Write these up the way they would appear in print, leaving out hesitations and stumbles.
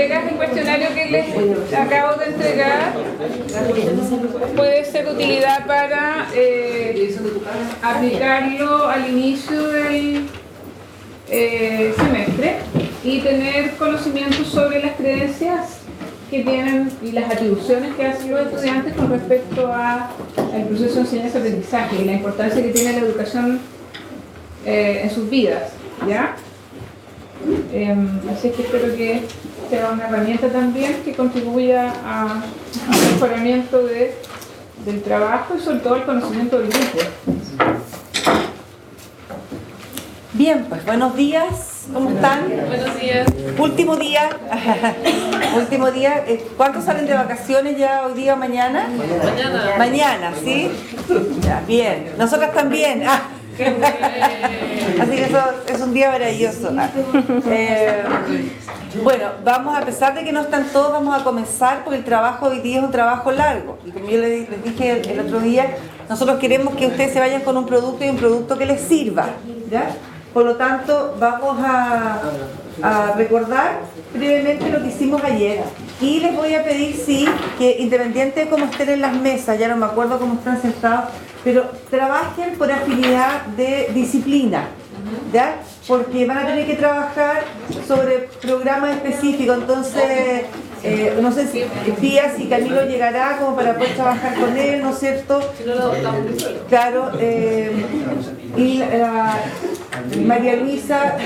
colegas el cuestionario que les acabo de entregar puede ser de utilidad para aplicarlo al inicio del semestre y tener conocimientos sobre las creencias que tienen y las atribuciones que hacen los estudiantes con respecto al proceso de enseñanza-aprendizaje y la importancia que tiene la educación en sus vidas, ¿ya? Así que espero que sea una herramienta también que contribuya al mejoramiento del trabajo y sobre todo el conocimiento del grupo. Bien, pues buenos días, ¿cómo están? Buenos días. Último día, último día. ¿Cuántos salen de vacaciones ya hoy día o mañana? Mañana. Mañana, ¿sí? Ya, bien. Nosotras también. Así que eso es un día maravilloso. Bueno, vamos, a pesar de que no están todos, vamos a comenzar porque el trabajo hoy día es un trabajo largo. Y como yo les dije el otro día, nosotros queremos que ustedes se vayan con un producto y un producto que les sirva, ¿ya? Por lo tanto, vamos a recordar brevemente lo que hicimos ayer. Y les voy a pedir, sí, que independiente de cómo estén en las mesas, ya no me acuerdo cómo están sentados, pero trabajen por afinidad de disciplina, ¿ya? Porque van a tener que trabajar sobre programas específicos, entonces no sé si Díaz y Camilo llegará como para poder trabajar con él, ¿no es cierto? Claro, y María Luisa,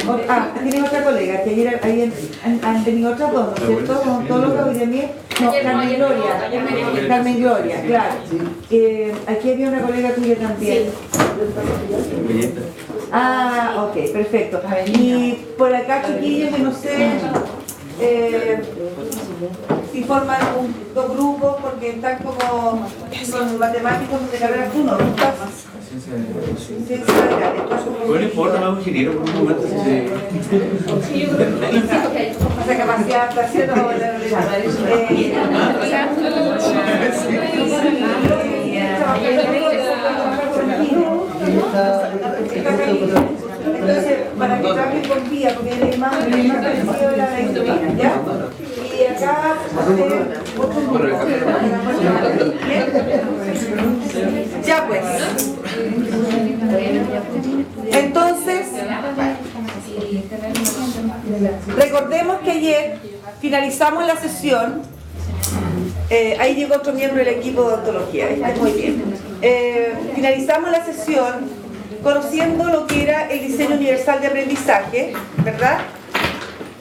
tienes otra colega, que ayer han tenido otras dos, ¿no es cierto? Con todos los caballeros. No, Carmen Gloria, claro. Aquí había una colega tuya también. Ok, perfecto. Y por acá, chiquillos, yo no sé si forman dos grupos porque están como son matemáticos de carrera 1, ¿no? No importa, más ingeniero por un momento. Esa capacidad de adaptación no va a entonces, para que trabajen con vía, porque es más parecido a la insulina, ¿ya? Y acá, ya pues. Entonces, recordemos que ayer finalizamos la sesión. Ahí llegó otro miembro del equipo de odontología, está muy bien. Finalizamos la sesión conociendo lo que era el diseño universal de aprendizaje, ¿verdad?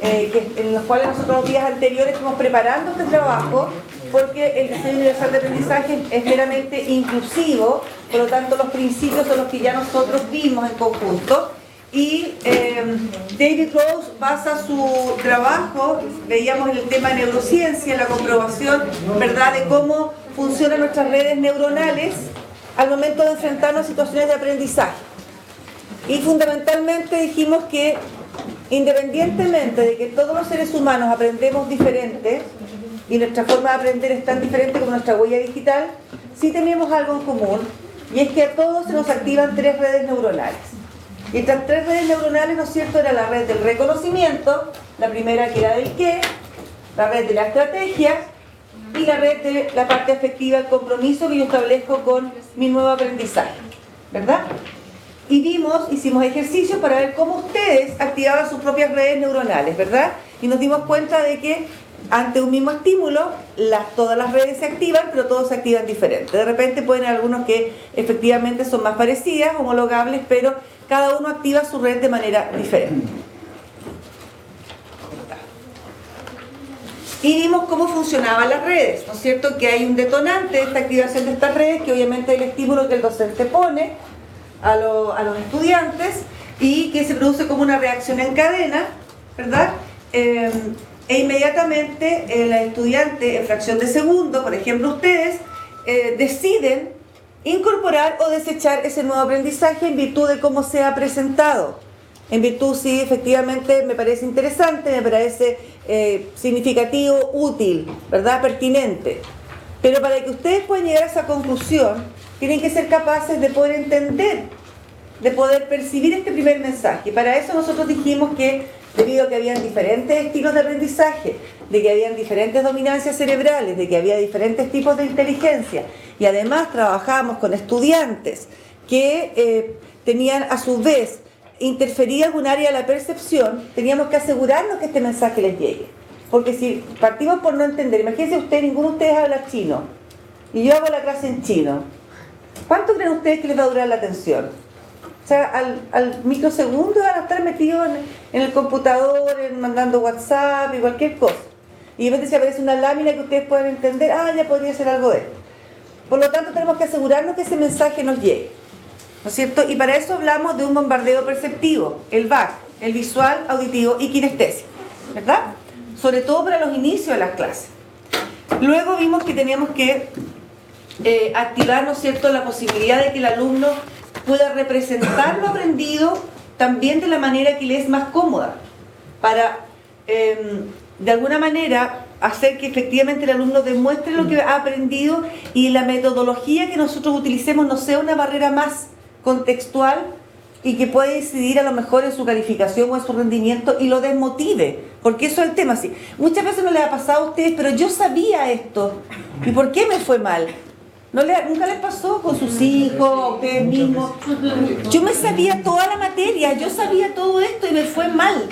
En los cuales nosotros los días anteriores estamos preparando este trabajo, porque el diseño universal de aprendizaje es meramente inclusivo, por lo tanto los principios son los que ya nosotros vimos en conjunto. Y David Rose basa su trabajo, veíamos en el tema de neurociencia, la comprobación, ¿verdad?, de cómo funcionan nuestras redes neuronales al momento de enfrentarnos a situaciones de aprendizaje. Y fundamentalmente dijimos que independientemente de que todos los seres humanos aprendemos diferente y nuestra forma de aprender es tan diferente como nuestra huella digital, sí tenemos algo en común, y es que a todos se nos activan 3 redes neuronales. Y estas 3 redes neuronales, ¿no es cierto?, era la red del reconocimiento, la primera que era del qué, la red de la estrategia y la red de la parte afectiva, el compromiso que yo establezco con mi nuevo aprendizaje, ¿verdad? Y hicimos ejercicios para ver cómo ustedes activaban sus propias redes neuronales, ¿verdad? Y nos dimos cuenta de que ante un mismo estímulo, todas las redes se activan, pero todos se activan diferente. De repente pueden haber algunos que efectivamente son más parecidas, homologables, pero cada uno activa su red de manera diferente. Y vimos cómo funcionaban las redes, ¿no es cierto? Que hay un detonante de esta activación de estas redes, que obviamente es el estímulo que el docente pone a los estudiantes y que se produce como una reacción en cadena, ¿verdad? E inmediatamente el estudiante, en fracción de segundo, por ejemplo ustedes, deciden incorporar o desechar ese nuevo aprendizaje en virtud de cómo se ha presentado. En virtud, sí, efectivamente me parece interesante, me parece significativo, útil, ¿verdad? Pertinente. Pero para que ustedes puedan llegar a esa conclusión, tienen que ser capaces de poder entender, de poder percibir este primer mensaje. Para eso nosotros dijimos que debido a que habían diferentes estilos de aprendizaje, de que habían diferentes dominancias cerebrales, de que había diferentes tipos de inteligencia, y además trabajábamos con estudiantes que tenían a su vez interfería algún área de la percepción, teníamos que asegurarnos que este mensaje les llegue. Porque si partimos por no entender, imagínense ustedes, ninguno de ustedes habla chino, y yo hago la clase en chino, ¿cuánto creen ustedes que les va a durar la atención? O sea, al microsegundo van a estar metidos en el computador, mandando WhatsApp y cualquier cosa. Y de repente se aparece una lámina que ustedes pueden entender, ya podría ser algo de esto. Por lo tanto, tenemos que asegurarnos que ese mensaje nos llegue, ¿no es cierto? Y para eso hablamos de un bombardeo perceptivo, el VAC, el visual, auditivo y kinestésico, ¿verdad? Sobre todo para los inicios de las clases. Luego vimos que teníamos que activar, ¿no es cierto?, la posibilidad de que el alumno pueda representar lo aprendido también de la manera que le es más cómoda, para de alguna manera hacer que efectivamente el alumno demuestre lo que ha aprendido y la metodología que nosotros utilicemos no sea una barrera más contextual y que pueda incidir a lo mejor en su calificación o en su rendimiento y lo desmotive, porque eso es el tema. Sí, muchas veces no les ha pasado a ustedes, pero yo sabía esto, ¿y por qué me fue mal? ¿Nunca les pasó con sus hijos, a ustedes mismos? Yo me sabía toda la materia, yo sabía todo esto y me fue mal.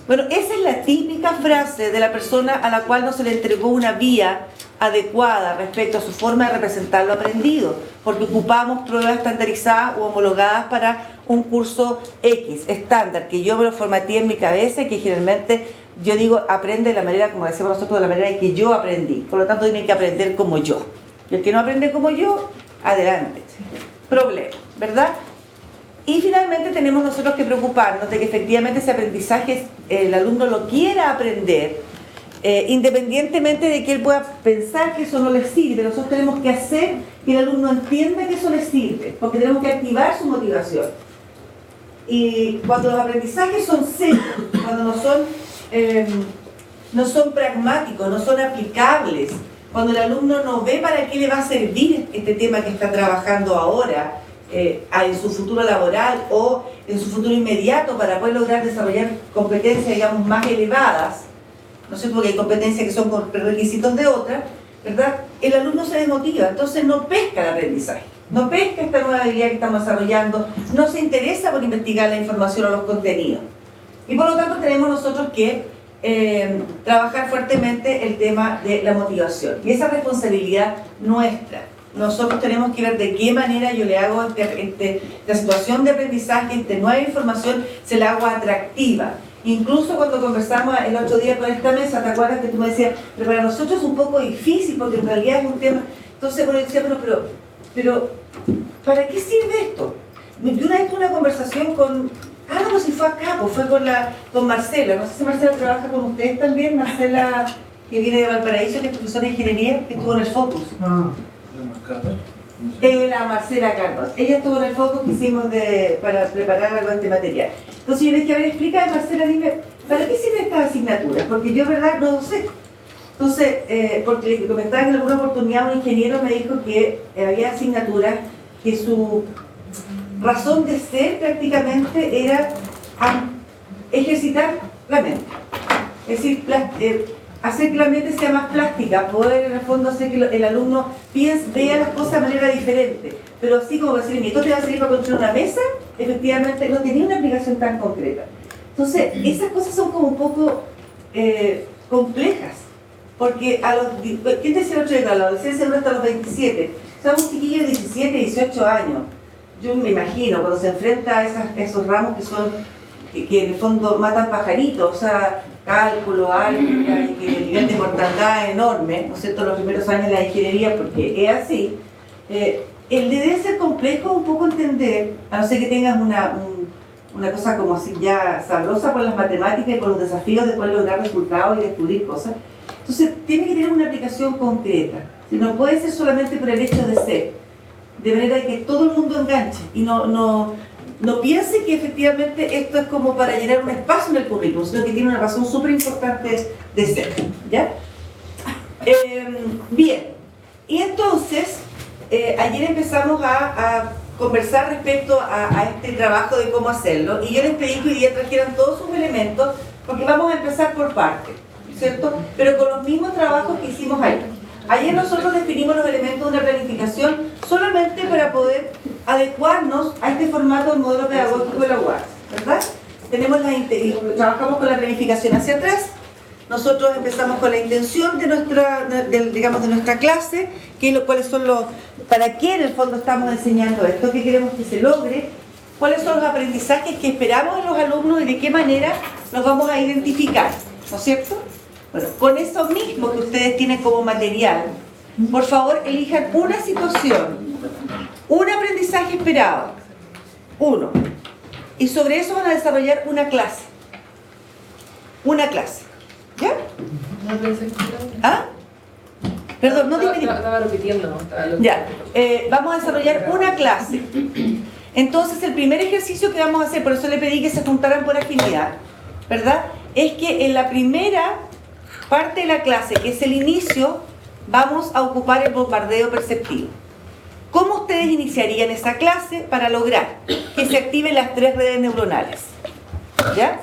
Bueno, esa es la típica frase de la persona a la cual no se le entregó una vía adecuada respecto a su forma de representar lo aprendido, porque ocupamos pruebas estandarizadas o homologadas para un curso X, estándar, que yo me lo formateé en mi cabeza y que generalmente yo digo, aprende de la manera, como decimos nosotros, de la manera en que yo aprendí. Por lo tanto, tienen que aprender como yo. Y el que no aprende como yo, adelante. Problema, ¿verdad? Y finalmente tenemos nosotros que preocuparnos de que efectivamente ese aprendizaje el alumno lo quiera aprender, independientemente de que él pueda pensar que eso no le sirve. Nosotros tenemos que hacer que el alumno entienda que eso le sirve, porque tenemos que activar su motivación. Y cuando los aprendizajes son serios, cuando no son pragmáticos, no son aplicables, cuando el alumno no ve para qué le va a servir este tema que está trabajando ahora, en su futuro laboral o en su futuro inmediato para poder lograr desarrollar competencias, digamos, más elevadas, ¿no es cierto? Porque hay competencias que son con requisitos de otras, ¿verdad? El alumno se desmotiva, entonces no pesca el aprendizaje, no pesca esta nueva habilidad que estamos desarrollando, no se interesa por investigar la información o los contenidos. Y por lo tanto tenemos nosotros que trabajar fuertemente el tema de la motivación. Y esa responsabilidad nuestra. Nosotros tenemos que ver de qué manera yo le hago la situación de aprendizaje, nueva información, se la hago atractiva. Incluso cuando conversamos el otro día con esta mesa, ¿te acuerdas que tú me decías, pero para nosotros es un poco difícil porque en realidad es un tema? Entonces, bueno, yo decía, pero ¿para qué sirve esto? Yo una vez tuve una conversación con, no sé si fue acá, pues fue con Marcela, no sé si Marcela trabaja con ustedes también, Marcela, que viene de Valparaíso, que es profesora de ingeniería, que estuvo en el Focus. La Marcela Carlos. Ella estuvo en el foco que hicimos para preparar algo de este material. Entonces yo les dije, a ver, explica, Marcela, dime, ¿para qué sirven estas asignaturas? Porque yo, verdad, no lo sé. Entonces, porque le comentaba que en alguna oportunidad un ingeniero me dijo que había asignaturas que su razón de ser prácticamente era ejercitar la mente. Es decir, hacer que la mente sea más plástica, poder en el fondo hacer que el alumno vea las cosas de manera diferente. Pero así como decir, esto te va a servir para construir una mesa, efectivamente no tenía una aplicación tan concreta. Entonces, esas cosas son como un poco complejas, porque ¿quién decía el otro día? La adolescencia dura hasta los 27. O sea, un chiquillo de 17, 18 años. Yo me imagino, cuando se enfrenta a esos ramos que en el fondo matan pajaritos, o sea, cálculo, álgebra, y que el nivel de mortandad es enorme, ¿no es cierto?, los primeros años de la ingeniería, porque es así. Debe ser complejo un poco entender, a no ser que tengas una cosa como así ya sabrosa por las matemáticas y por los desafíos de poder lograr resultados y descubrir cosas. Entonces, tiene que tener una aplicación concreta. Si no puede ser solamente por el hecho de ser, de manera que todo el mundo enganche y no piense que efectivamente esto es como para llenar un espacio en el currículum, sino que tiene una razón súper importante de ser, ¿ya? Bien, y entonces ayer empezamos a conversar respecto a este trabajo de cómo hacerlo, y yo les pedí que hoy día trajeran todos sus elementos, porque vamos a empezar por partes, ¿cierto? Pero con los mismos trabajos que hicimos ayer. Ayer nosotros definimos los elementos de una planificación solamente para poder adecuarnos a este formato del modelo pedagógico de la UAS, ¿verdad? Trabajamos con la planificación hacia atrás. Nosotros empezamos con la intención de nuestra clase, cuáles son para qué en el fondo estamos enseñando esto, qué queremos que se logre, cuáles son los aprendizajes que esperamos de los alumnos y de qué manera los vamos a identificar, ¿no es cierto? Bueno, con eso mismo que ustedes tienen como material, por favor elijan una situación, un aprendizaje esperado, uno, y sobre eso van a desarrollar una clase. Una clase. ¿Ya? ¿Ah? Perdón, no dime. Estaba repitiendo. Ya, vamos a desarrollar una clase. Entonces, el primer ejercicio que vamos a hacer, por eso le pedí que se juntaran por afinidad, ¿verdad? Es que en la primera parte de la clase, que es el inicio, vamos a ocupar el bombardeo perceptivo. ¿Cómo ustedes iniciarían esa clase para lograr que se activen las 3 redes neuronales? ¿Ya?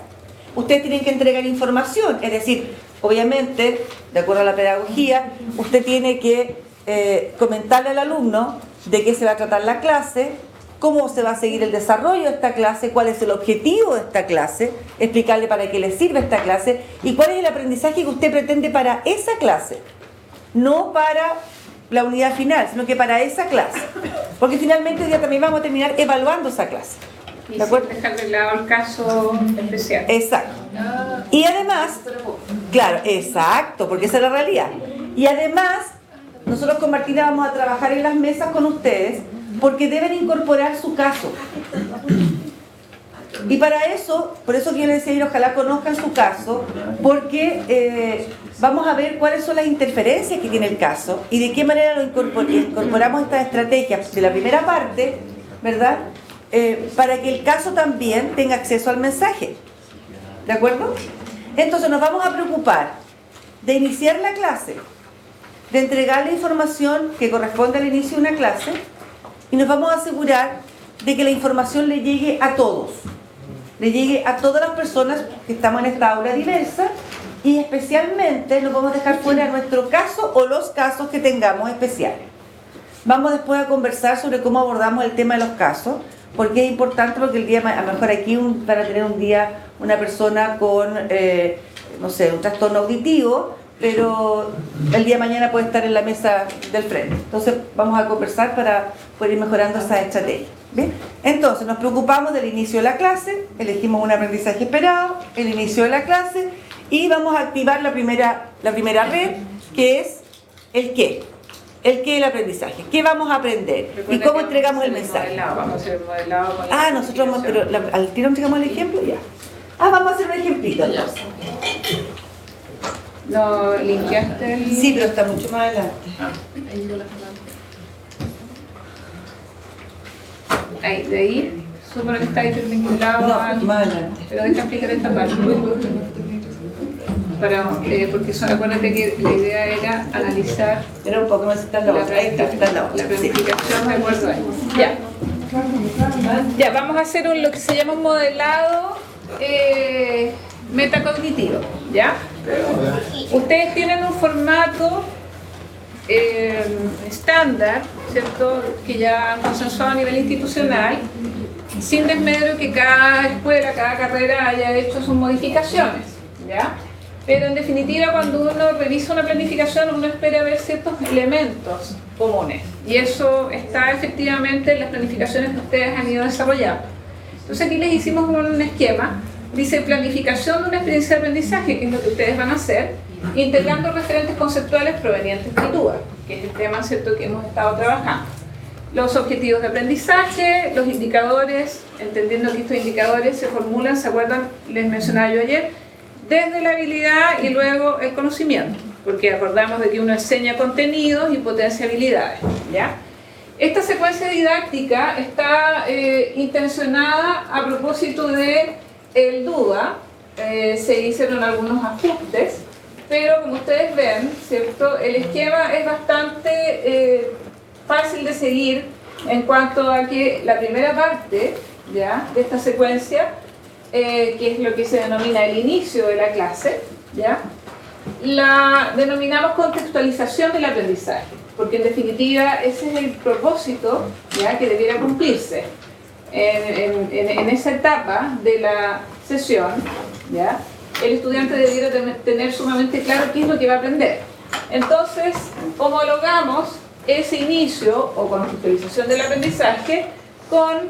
Ustedes tienen que entregar información, es decir, obviamente, de acuerdo a la pedagogía, usted tiene que comentarle al alumno de qué se va a tratar la clase, cómo se va a seguir el desarrollo de esta clase, cuál es el objetivo de esta clase, explicarle para qué le sirve esta clase y cuál es el aprendizaje que usted pretende para esa clase, no para la unidad final, sino que para esa clase, porque finalmente hoy día también vamos a terminar evaluando esa clase. ¿De acuerdo? Dejar de lado el caso especial. Exacto. Y además, claro, exacto, porque esa es la realidad. Y además, nosotros con Martina vamos a trabajar en las mesas con ustedes porque deben incorporar su caso. Y para eso, por eso que yo les decía, ojalá conozcan su caso, porque vamos a ver cuáles son las interferencias que tiene el caso y de qué manera lo incorporamos estas estrategias de la primera parte, ¿verdad? Para que el caso también tenga acceso al mensaje. ¿De acuerdo? Entonces nos vamos a preocupar de iniciar la clase, de entregar la información que corresponde al inicio de una clase y nos vamos a asegurar de que la información le llegue a todos, le llegue a todas las personas que estamos en esta aula diversa y especialmente nos vamos a dejar fuera nuestro caso o los casos que tengamos especiales. Vamos después a conversar sobre cómo abordamos el tema de los casos, porque es importante, porque el día, a lo mejor aquí van a tener un día una persona con, no sé, un trastorno auditivo, pero el día de mañana puede estar en la mesa del frente. Entonces vamos a conversar para poder ir mejorando esa estrategia. ¿Bien? Entonces nos preocupamos del inicio de la clase, elegimos un aprendizaje esperado, el inicio de la clase, y vamos a activar la primera red, que es el qué. El qué del aprendizaje, qué vamos a aprender. Recuerda y cómo entregamos el mensaje. Vamos a hacer el modelado con Nosotros vamos, pero al tiro entregamos el ejemplo, ya. Vamos a hacer un ejemplito entonces. ¿No limpiaste el...? Sí, pero está mucho más adelante. Ahí, de ahí, supone que está ahí perpendicular. No, más adelante. Pero deja explicar esta parte. Porque acuérdate que la idea era analizar Era un poco más está la planificación de acuerdo a eso. Ya, vamos a hacer lo que se llama un modelado metacognitivo, ¿ya? Ustedes tienen un formato estándar, ¿cierto? Que ya han consensuado a nivel institucional, sin desmedro que cada escuela, cada carrera haya hecho sus modificaciones, ¿ya? Pero en definitiva, cuando uno revisa una planificación, uno espera ver ciertos elementos comunes. Y eso está efectivamente en las planificaciones que ustedes han ido desarrollando. Entonces aquí les hicimos un esquema. Dice planificación de una experiencia de aprendizaje, que es lo que ustedes van a hacer, integrando referentes conceptuales provenientes de TUA, que es el tema, ¿cierto?, que hemos estado trabajando. Los objetivos de aprendizaje, los indicadores, entendiendo que estos indicadores se formulan, ¿se acuerdan? Les mencionaba yo ayer, desde la habilidad y luego el conocimiento, porque acordamos de que uno enseña contenidos y potencia habilidades, ¿ya? Esta secuencia didáctica está intencionada a propósito de el DUA, se hicieron algunos ajustes, pero como ustedes ven, ¿cierto? El esquema es bastante fácil de seguir en cuanto a que la primera parte, ¿ya?, de esta secuencia, que es lo que se denomina el inicio de la clase, ¿ya?, la denominamos contextualización del aprendizaje, porque en definitiva ese es el propósito, ¿ya?, que debiera cumplirse en esa etapa de la sesión, ¿ya? El estudiante debiera tener sumamente claro qué es lo que va a aprender. Entonces, homologamos ese inicio o contextualización del aprendizaje con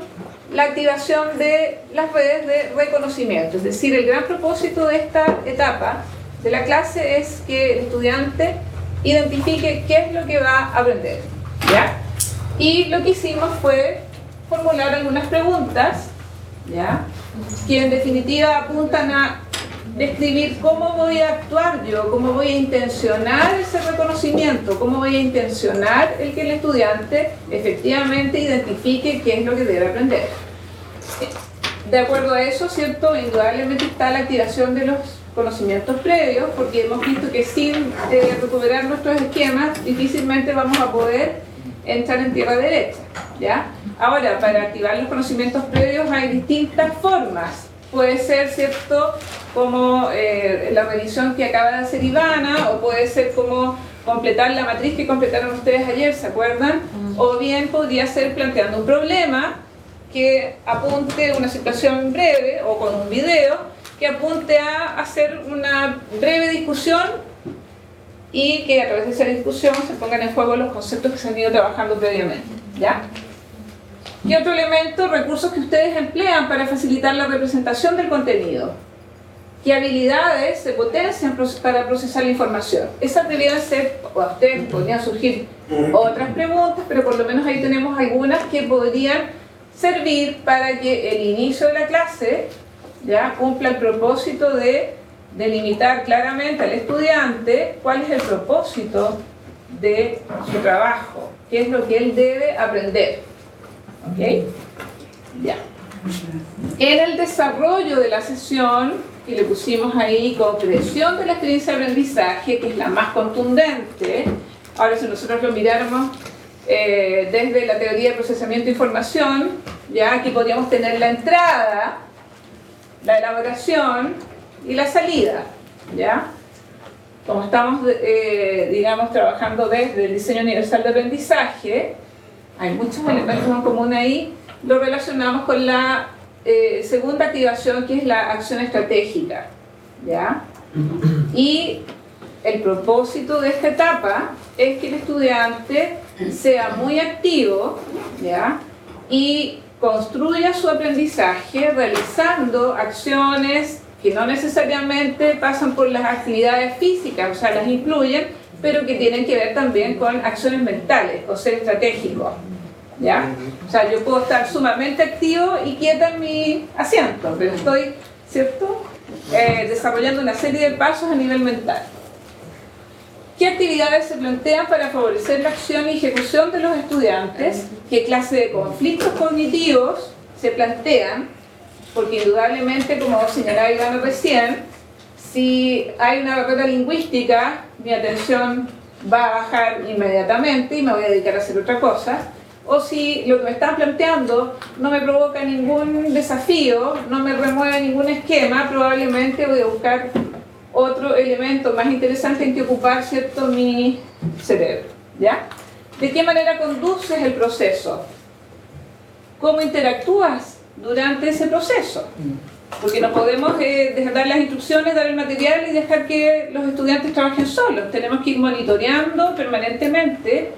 la activación de las redes de reconocimiento. Es decir, el gran propósito de esta etapa de la clase es que el estudiante identifique qué es lo que va a aprender, ¿ya? Y lo que hicimos fue formular algunas preguntas, ¿ya?, que en definitiva apuntan a describir cómo voy a actuar yo, cómo voy a intencionar ese reconocimiento, cómo voy a intencionar el que el estudiante efectivamente identifique qué es lo que debe aprender. De acuerdo a eso, ¿cierto?, indudablemente está la activación de los conocimientos previos, porque hemos visto que sin recuperar nuestros esquemas difícilmente vamos a poder entrar en tierra derecha, ¿ya? Ahora, para activar los conocimientos previos hay distintas formas. Puede ser, ¿cierto?, como la revisión que acaba de hacer Ivana, o puede ser como completar la matriz que completaron ustedes ayer, ¿se acuerdan? O bien podría ser planteando un problema que apunte a una situación breve, o con un video, que apunte a hacer una breve discusión y que a través de esa discusión se pongan en juego los conceptos que se han ido trabajando previamente, ¿ya? ¿Qué otro elemento? Recursos que ustedes emplean para facilitar la representación del contenido. ¿Qué habilidades se potencian para procesar la información? Esas debían ser, o a ustedes podrían surgir otras preguntas, pero por lo menos ahí tenemos algunas que podrían servir para que el inicio de la clase, ¿ya?, cumpla el propósito de delimitar claramente al estudiante cuál es el propósito de su trabajo, qué es lo que él debe aprender. ¿Ok? Ya. En el desarrollo de la sesión, que le pusimos ahí concreción de la experiencia de aprendizaje, que es la más contundente, ahora si nosotros lo miráramos desde la teoría de procesamiento de información, ya aquí podríamos tener la entrada, la elaboración y la salida, ¿ya? Como estamos, digamos, trabajando desde el diseño universal de aprendizaje, hay muchos elementos en común ahí, lo relacionamos con la segunda activación, que es la acción estratégica, ¿ya? Y el propósito de esta etapa es que el estudiante sea muy activo, ¿ya?, y construya su aprendizaje realizando acciones que no necesariamente pasan por las actividades físicas, o sea, las incluyen, pero que tienen que ver también con acciones mentales, o ser estratégico, ¿ya? O sea, yo puedo estar sumamente activo y quieta en mi asiento, pero estoy, ¿cierto?, desarrollando una serie de pasos a nivel mental. ¿Qué actividades se plantean para favorecer la acción y ejecución de los estudiantes? ¿Qué clase de conflictos cognitivos se plantean? Porque indudablemente, como señalaba Ivana recién, si hay una barrera lingüística, mi atención va a bajar inmediatamente y me voy a dedicar a hacer otra cosa. O si lo que me están planteando no me provoca ningún desafío, no me remueve ningún esquema, probablemente voy a buscar otro elemento más interesante en que ocupar, ¿cierto?, mi cerebro, ¿ya? ¿De qué manera conduces el proceso? ¿Cómo interactúas durante ese proceso? Porque no podemos dar las instrucciones, dar el material y dejar que los estudiantes trabajen solos. Tenemos que ir monitoreando permanentemente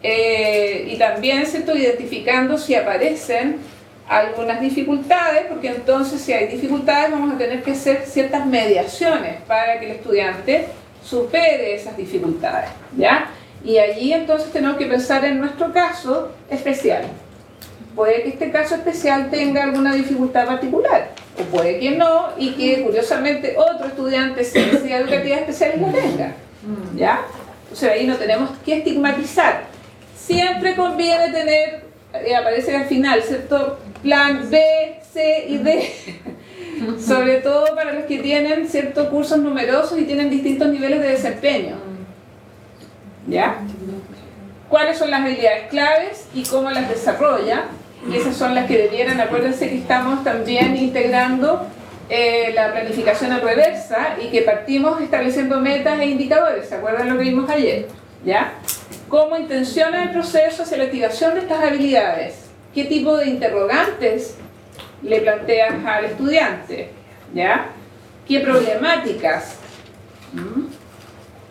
y también, ¿cierto?, identificando si aparecen algunas dificultades, porque entonces si hay dificultades vamos a tener que hacer ciertas mediaciones para que el estudiante supere esas dificultades, ¿ya? Y allí entonces tenemos que pensar en nuestro caso especial. Puede que este caso especial tenga alguna dificultad particular, o puede que no, y que curiosamente otro estudiante sin necesidad educativa especial la tenga, ¿ya? O sea, ahí no tenemos que estigmatizar. Siempre conviene tener, aparece al final, ¿cierto?, plan B, C y D, sobre todo para los que tienen ciertos cursos numerosos y tienen distintos niveles de desempeño, ¿ya? cuáles son las habilidades claves y cómo las desarrolla. Y esas son las que debieran, acuérdense que estamos también integrando la planificación en reversa y que partimos estableciendo metas e indicadores, ¿se acuerdan lo que vimos ayer? ¿Ya? ¿Cómo intenciona el proceso hacia la activación de estas habilidades? ¿Qué tipo de interrogantes le planteas al estudiante? ¿Ya? ¿Qué problemáticas?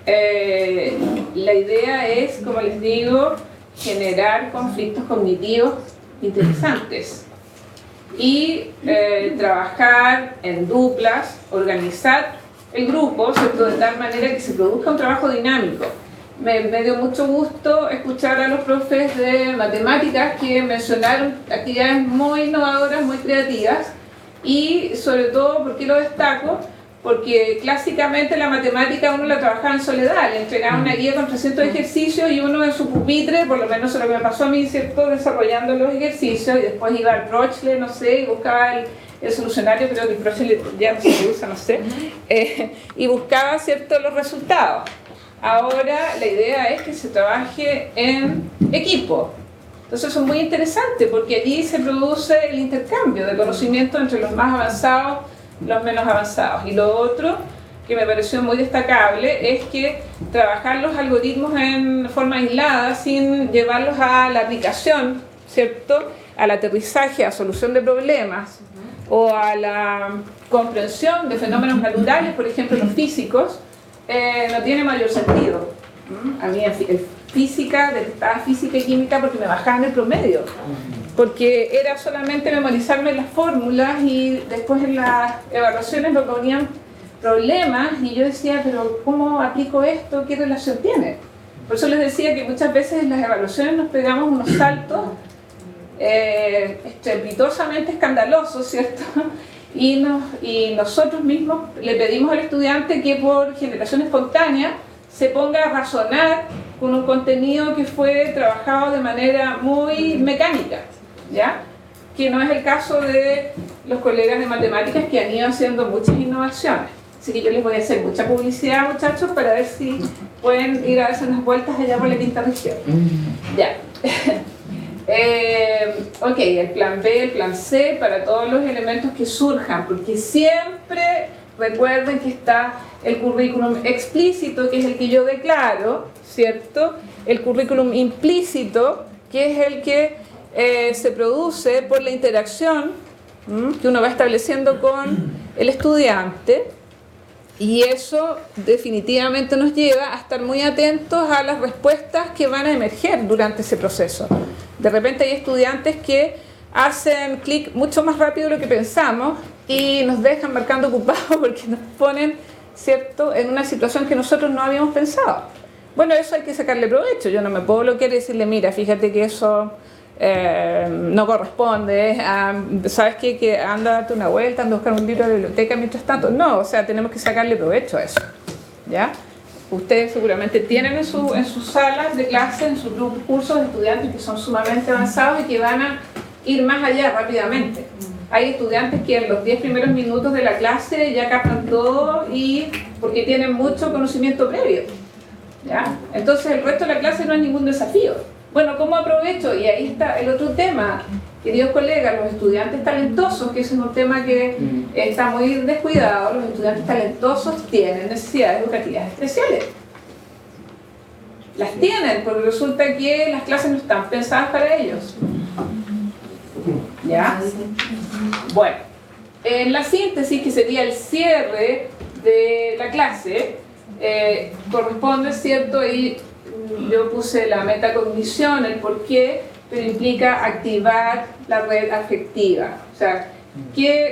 La idea es, como les digo, generar conflictos cognitivos interesantes y trabajar en duplas, organizar el grupo, ¿cierto? De tal manera que se produzca un trabajo dinámico. Me dio mucho gusto escuchar a los profes de matemáticas que mencionaron actividades muy innovadoras, muy creativas, y sobre todo, ¿por qué lo destaco? Porque clásicamente la matemática uno la trabajaba en soledad, le entregaba una guía con 300 ejercicios y uno en su pupitre, por lo menos es lo que me pasó a mí, ¿cierto? Desarrollando los ejercicios, y después iba al Prochle, no sé, y buscaba el solucionario, creo que el Prochle ya no se usa, no sé, y buscaba, ¿cierto?, los resultados. Ahora la idea es que se trabaje en equipo. Entonces eso es muy interesante porque allí se produce el intercambio de conocimiento entre los más avanzados y los menos avanzados. Y lo otro que me pareció muy destacable es que trabajar los algoritmos en forma aislada sin llevarlos a la aplicación, ¿cierto?, al aterrizaje, a solución de problemas o a la comprensión de fenómenos naturales, por ejemplo los físicos, no tiene mayor sentido. A mí en física, detestaba física y química porque me bajaban el promedio, porque era solamente memorizarme las fórmulas y después en las evaluaciones me ponían problemas y yo decía, pero ¿cómo aplico esto? ¿Qué relación tiene? Por eso les decía que muchas veces en las evaluaciones nos pegamos unos saltos estrepitosamente escandalosos, ¿cierto? Y nosotros mismos le pedimos al estudiante que por generación espontánea se ponga a razonar con un contenido que fue trabajado de manera muy mecánica, ¿ya? Que no es el caso de los colegas de matemáticas que han ido haciendo muchas innovaciones. Así que yo les voy a hacer mucha publicidad, muchachos, para ver si pueden ir a darse unas vueltas allá por la quinta región. Ya. Ok, el plan B, el plan C, para todos los elementos que surjan, porque siempre recuerden que está el currículum explícito, que es el que yo declaro, ¿cierto? El currículum implícito, que es el que se produce por la interacción que uno va estableciendo con el estudiante, y eso definitivamente nos lleva a estar muy atentos a las respuestas que van a emerger durante ese proceso. De repente hay estudiantes que hacen clic mucho más rápido de lo que pensamos y nos dejan marcando ocupados porque nos ponen, ¿cierto?, en una situación que nosotros no habíamos pensado. Bueno, eso hay que sacarle provecho. Yo no me puedo bloquear y decirle, mira, fíjate que eso no corresponde, ¿sabes qué? Que anda a darte una vuelta, anda a buscar un libro de la biblioteca mientras tanto. No, o sea, tenemos que sacarle provecho a eso, ¿ya? Ustedes seguramente tienen en sus salas de clase, en sus grupos, cursos de estudiantes que son sumamente avanzados y que van a ir más allá rápidamente. Hay estudiantes que en los 10 primeros minutos de la clase ya captan todo y porque tienen mucho conocimiento previo, ¿ya? Entonces el resto de la clase no es ningún desafío. Bueno, ¿cómo aprovecho? Y ahí está el otro tema, queridos colegas, los estudiantes talentosos, que ese es un tema que está muy descuidado. Los estudiantes talentosos tienen necesidades educativas especiales. Las tienen, porque resulta que las clases no están pensadas para ellos. ¿Ya? Bueno, en la síntesis, que sería el cierre de la clase, corresponde, ¿cierto? Y yo puse la metacognición, el por qué, pero implica activar la red afectiva. O sea,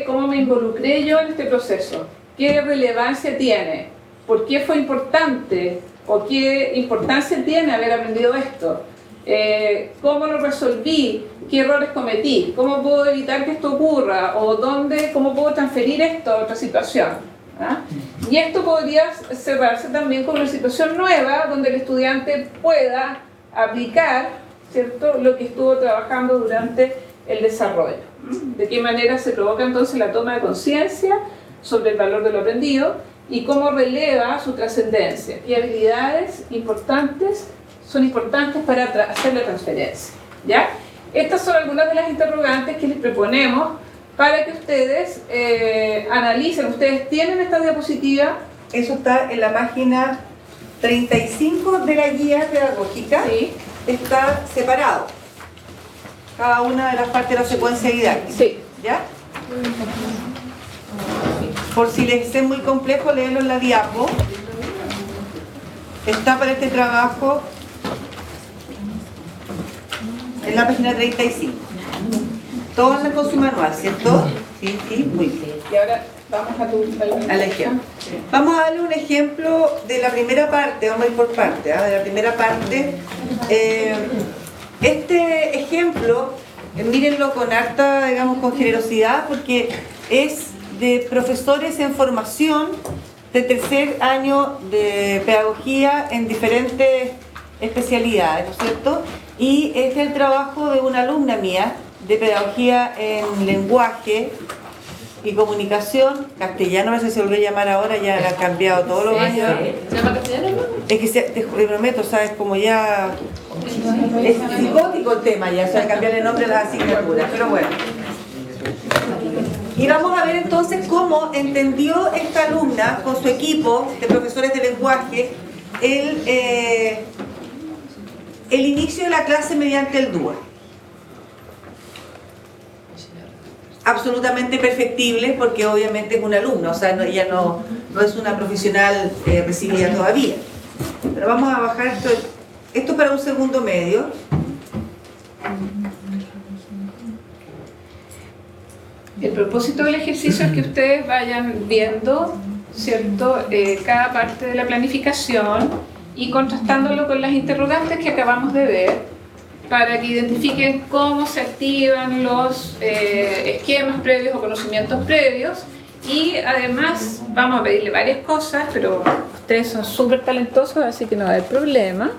¿cómo me involucré yo en este proceso? ¿Qué relevancia tiene? ¿Por qué fue importante? ¿O qué importancia tiene haber aprendido esto? ¿Cómo lo resolví? ¿Qué errores cometí? ¿Cómo puedo evitar que esto ocurra? ¿O cómo puedo transferir esto a otra situación? ¿Ah? Y esto podría cerrarse también con una situación nueva donde el estudiante pueda aplicar, ¿cierto?, lo que estuvo trabajando durante el desarrollo. De qué manera se provoca entonces la toma de conciencia sobre el valor de lo aprendido y cómo releva su trascendencia. ¿Qué habilidades importantes son importantes para hacer la transferencia, ¿ya? Estas son algunas de las interrogantes que les proponemos para que ustedes analicen. Ustedes tienen esta diapositiva. Eso está en la página 35 de la guía pedagógica. Sí. Está separado cada una de las partes de la secuencia didáctica. Sí. ¿Ya? Por si les es muy complejo leerlo en la diapo, está para este trabajo en la página 35. Todos andan con su manual, ¿cierto? Sí, sí, muy bien. Y ahora vamos Al ejemplo. Vamos a darle un ejemplo de la primera parte, vamos a ir por parte, de la primera parte. Este ejemplo, mírenlo con harta, digamos, con generosidad, porque es de profesores en formación de tercer año de pedagogía en diferentes especialidades, ¿no es cierto? Y es el trabajo de una alumna mía de pedagogía en lenguaje y comunicación, castellano, no sé si se volvió a llamar ahora, ya la han cambiado todos los años. ¿Se llama castellano? Es que te prometo, ¿sabes? Como ya es psicótico el tema ya, o sea, cambiarle nombre a las asignaturas, pero bueno. Y vamos a ver entonces cómo entendió esta alumna con su equipo de profesores de lenguaje el inicio de la clase mediante el DUA. Absolutamente perfectible porque obviamente es una alumna, o sea, ella no es una profesional recibida todavía. Pero vamos a bajar esto para un segundo medio. El propósito del ejercicio es que ustedes vayan viendo, ¿cierto?, cada parte de la planificación y contrastándolo con las interrogantes que acabamos de ver, para que identifiquen cómo se activan los esquemas previos o conocimientos previos. Y además vamos a pedirle varias cosas, pero ustedes son súper talentosos, así que no va a haber problema,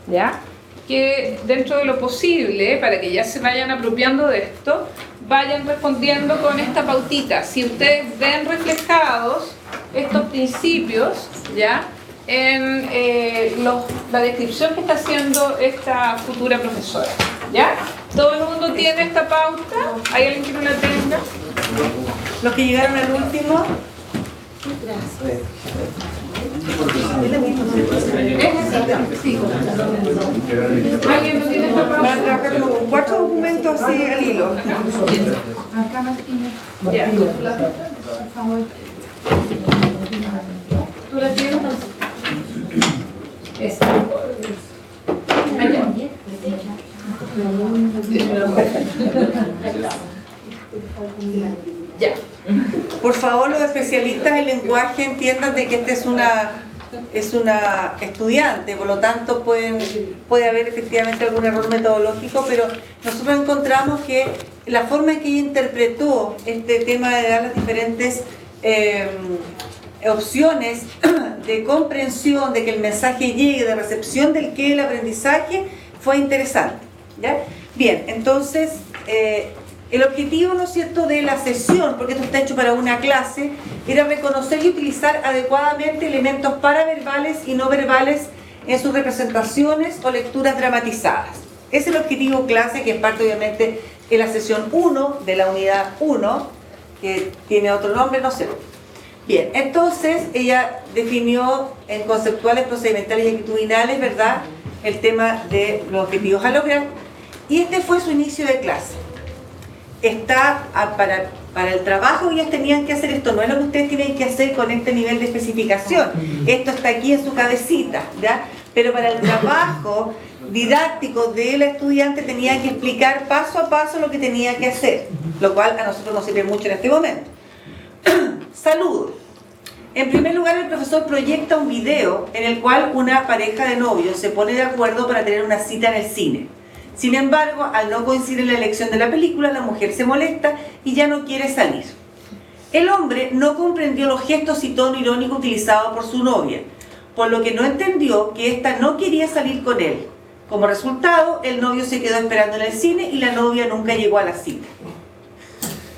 ¿ya? Que dentro de lo posible, para que ya se vayan apropiando de esto, vayan respondiendo con esta pautita. Si ustedes ven reflejados estos principios, ¿ya?, en la descripción que está haciendo esta futura profesora, ¿ya? ¿Todo el mundo tiene esta pauta? ¿Hay alguien que no la tenga? Los que llegaron al último. Sí. ¿Alguien no tiene esta pauta? Van a trabajar como con 4 documentos así al hilo. Ya. ¿Tú la tienes? Esta. Ya. Por favor, los especialistas en lenguaje entiendan de que esta es una estudiante, por lo tanto puede haber efectivamente algún error metodológico, pero nosotros encontramos que la forma en que ella interpretó este tema de dar las diferentes opciones de comprensión, de que el mensaje llegue, de recepción del qué del aprendizaje, fue interesante, ¿ya? Bien, entonces el objetivo, ¿no es cierto?, de la sesión, porque esto está hecho para una clase, era reconocer y utilizar adecuadamente elementos paraverbales y no verbales en sus representaciones o lecturas dramatizadas. Ese es el objetivo clase, que es parte obviamente de la sesión 1 de la unidad 1, que tiene otro nombre, no sé. Bien, entonces ella definió en conceptuales, procedimentales y actitudinales, ¿verdad?, el tema de los objetivos a lograr, y este fue su inicio de clase. Está para el trabajo, ellos tenían que hacer esto, no es lo que ustedes tienen que hacer con este nivel de especificación, esto está aquí en su cabecita, ¿ya? Pero para el trabajo didáctico de la estudiante tenía que explicar paso a paso lo que tenía que hacer, lo cual a nosotros nos sirve mucho en este momento. Saludos. En primer lugar, el profesor proyecta un video en el cual una pareja de novios se pone de acuerdo para tener una cita en el cine. Sin embargo, al no coincidir en la elección de la película, la mujer se molesta y ya no quiere salir. El hombre no comprendió los gestos y tono irónico utilizado por su novia, por lo que no entendió que ésta no quería salir con él. Como resultado, el novio se quedó esperando en el cine y la novia nunca llegó a la cita.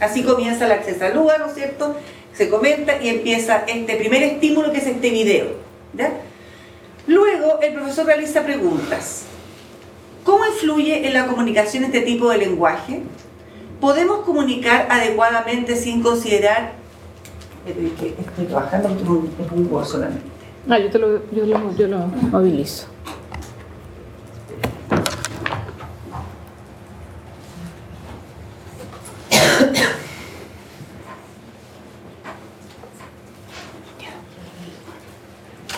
Así comienza la que se saluda, ¿no es cierto?, se comenta y empieza este primer estímulo, que es este video, ¿ya? Luego el profesor realiza preguntas. ¿Cómo influye en la comunicación este tipo de lenguaje? ¿Podemos comunicar adecuadamente sin considerar... Estoy trabajando, es un Word solamente. Ah, yo lo movilizo.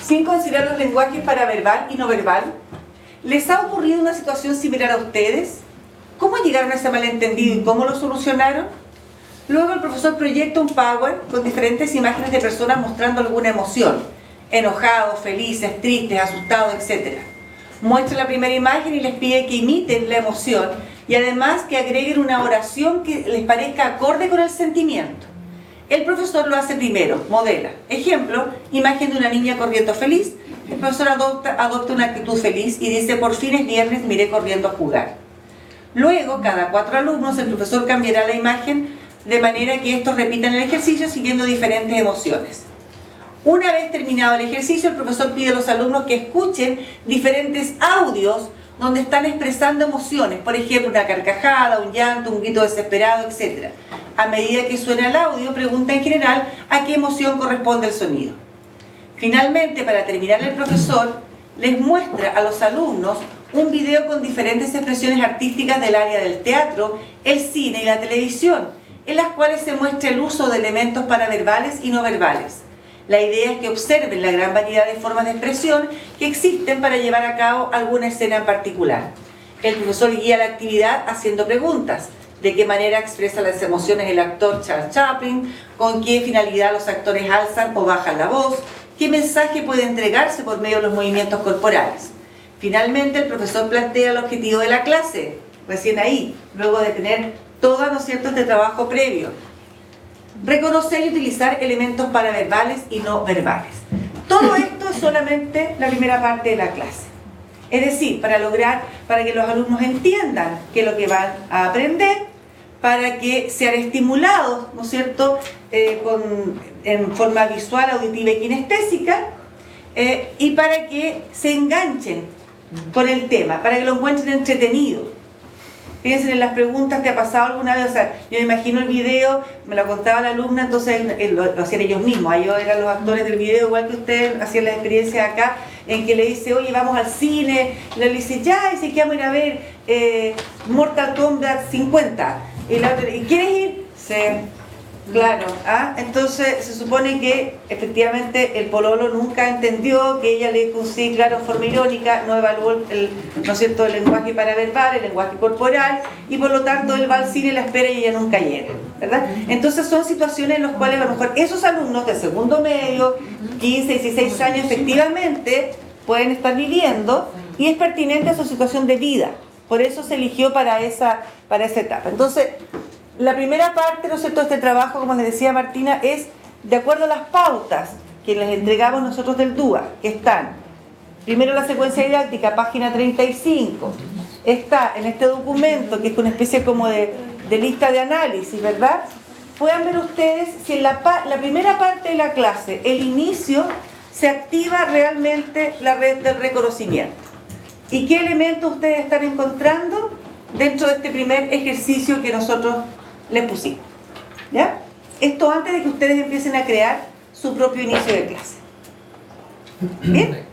Sin considerar los lenguajes paraverbal y no verbal, ¿les ha ocurrido una situación similar a ustedes? ¿Cómo llegaron a ese malentendido y cómo lo solucionaron? Luego el profesor proyecta un PowerPoint con diferentes imágenes de personas mostrando alguna emoción, enojados, felices, tristes, asustados, etc. Muestra la primera imagen y les pide que imiten la emoción y además que agreguen una oración que les parezca acorde con el sentimiento. El profesor lo hace primero, modela. Ejemplo, imagen de una niña corriendo feliz. El profesor adopta una actitud feliz y dice: por fin es viernes, me iré corriendo a jugar. Luego, cada 4 alumnos, el profesor cambiará la imagen de manera que estos repitan el ejercicio siguiendo diferentes emociones. Una vez terminado el ejercicio, el profesor pide a los alumnos que escuchen diferentes audios donde están expresando emociones, por ejemplo, una carcajada, un llanto, un grito desesperado, etc. A medida que suena el audio, pregunta en general a qué emoción corresponde el sonido. Finalmente, para terminar, el profesor les muestra a los alumnos un video con diferentes expresiones artísticas del área del teatro, el cine y la televisión, en las cuales se muestra el uso de elementos paraverbales y no verbales. La idea es que observen la gran variedad de formas de expresión que existen para llevar a cabo alguna escena en particular. El profesor guía la actividad haciendo preguntas. ¿De qué manera expresa las emociones el actor Charles Chaplin? ¿Con qué finalidad los actores alzan o bajan la voz? ¿Qué mensaje puede entregarse por medio de los movimientos corporales? Finalmente, el profesor plantea el objetivo de la clase, recién ahí, luego de tener todo, ¿no es cierto?, este trabajo previo. Reconocer y utilizar elementos paraverbales y no verbales. Todo esto es solamente la primera parte de la clase. Es decir, para que los alumnos entiendan qué es lo que van a aprender, para que sean estimulados, ¿no es cierto?, en forma visual, auditiva y kinestésica, y para que se enganchen con el tema, para que lo encuentren entretenido. Piensen en las preguntas, ¿te ha pasado alguna vez? O sea, yo me imagino el video, me lo contaba la alumna, entonces lo hacían ellos mismos, ellos eran los actores del video, igual que ustedes hacían las experiencias acá, en que le dice: oye, vamos al cine, le dice: ya, y se vamos a ir a ver Mortal Kombat 50, y la otra: ¿y quieres ir? Sí. Claro, entonces se supone que efectivamente el pololo nunca entendió que ella le dijo un sí, claro, en forma irónica, no evaluó ¿no es cierto?, el lenguaje paraverbal, el lenguaje corporal, y por lo tanto él va al cine, la espera y ella nunca llega, ¿verdad? Entonces son situaciones en las cuales a lo mejor esos alumnos de segundo medio, 15, 16 años, efectivamente pueden estar viviendo, y es pertinente a su situación de vida, por eso se eligió para esa etapa. Entonces, la primera parte, ¿no es cierto?, de este trabajo, como les decía Martina, es de acuerdo a las pautas que les entregamos nosotros del DUA, que están, primero la secuencia didáctica, página 35, está en este documento, que es una especie como de lista de análisis, ¿verdad? Puedan ver ustedes si en la primera parte de la clase, el inicio, se activa realmente la red del reconocimiento. ¿Y qué elementos ustedes están encontrando dentro de este primer ejercicio que nosotros les pusimos? ¿Ya? Esto antes de que ustedes empiecen a crear su propio inicio de clase. ¿Bien?